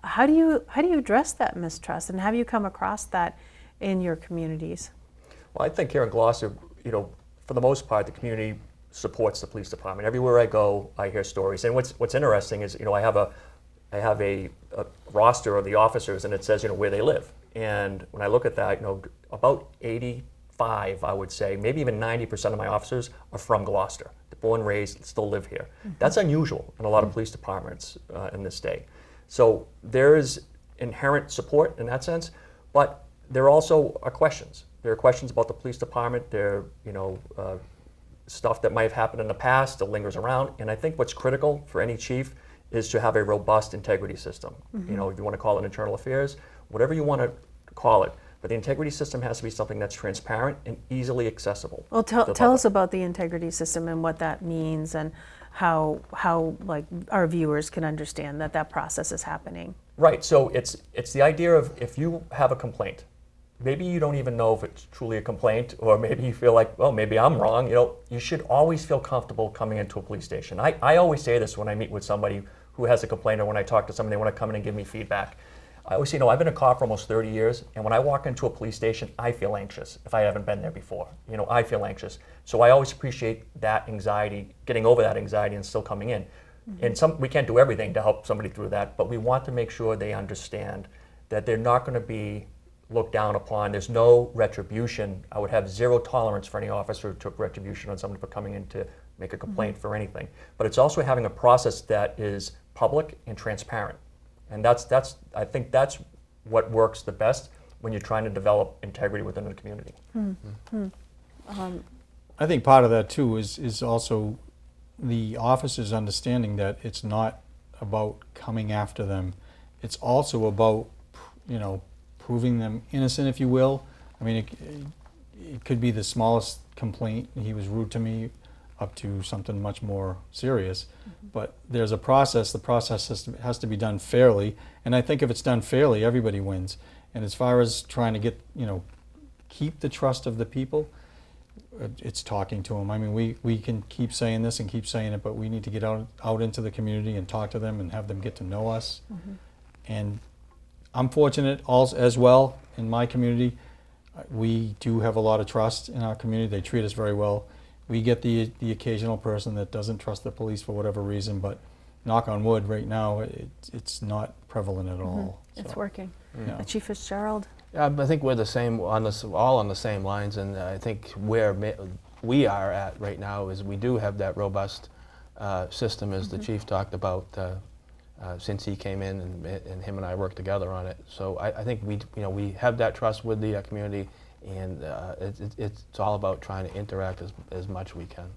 How do you address that mistrust, and have you come across that in your communities? Well, I think here in Gloucester, for the most part, the community supports the police department. Everywhere I go, I hear stories. And what's interesting is, I have a roster of the officers, and it says, where they live. And when I look at that, about 85, I would say, maybe even 90% of my officers are from Gloucester. They're born and raised, still live here. Mm-hmm. That's unusual in a lot of police departments in this state. So there is inherent support in that sense, but there also are questions. There are questions about the police department. There are, stuff that might have happened in the past that lingers around. And I think what's critical for any chief is to have a robust integrity system. Mm-hmm. If you want to call it internal affairs, whatever you want to call it. But the integrity system has to be something that's transparent and easily accessible. Well, tell us about the integrity system and what that means, and how like our viewers can understand that process is happening. Right. So it's the idea of, if you have a complaint, maybe you don't even know if it's truly a complaint, or maybe you feel like, well, maybe I'm wrong. You should always feel comfortable coming into a police station. I always say this when I meet with somebody who has a complaint, or when I talk to somebody, they want to come in and give me feedback. I always say, I've been a cop for almost 30 years, and when I walk into a police station, I feel anxious if I haven't been there before. I feel anxious. So I always appreciate that anxiety, getting over that anxiety and still coming in. Mm-hmm. And we can't do everything to help somebody through that, but we want to make sure they understand that they're not going to be looked down upon. There's no retribution. I would have zero tolerance for any officer who took retribution on somebody for coming in to make a complaint for anything. But it's also having a process that is public and transparent. And I think that's what works the best when you're trying to develop integrity within the community. Mm-hmm. I think part of that too is also the officers understanding that it's not about coming after them. It's also about, proving them innocent, if you will. I mean, it could be the smallest complaint, he was rude to me, up to something much more serious. Mm-hmm. But there's a process. The process has to be done fairly, and I think if it's done fairly, everybody wins. And as far as trying to get, keep the trust of the people, it's talking to them. I mean, we can keep saying this and keep saying it, but we need to get out into the community and talk to them and have them get to know us. Mm-hmm. And I'm fortunate as well in my community. We do have a lot of trust in our community. They treat us very well. We get the occasional person that doesn't trust the police for whatever reason, but knock on wood, right now it's not prevalent at all. It's so, working. Yeah. Chief Fitzgerald? I think we're the same, all on the same lines, and I think where we are at right now is we do have that robust system, as the chief talked about, since he came in, and him and I worked together on it. So I think we have that trust with the community, and it's all about trying to interact as much as we can.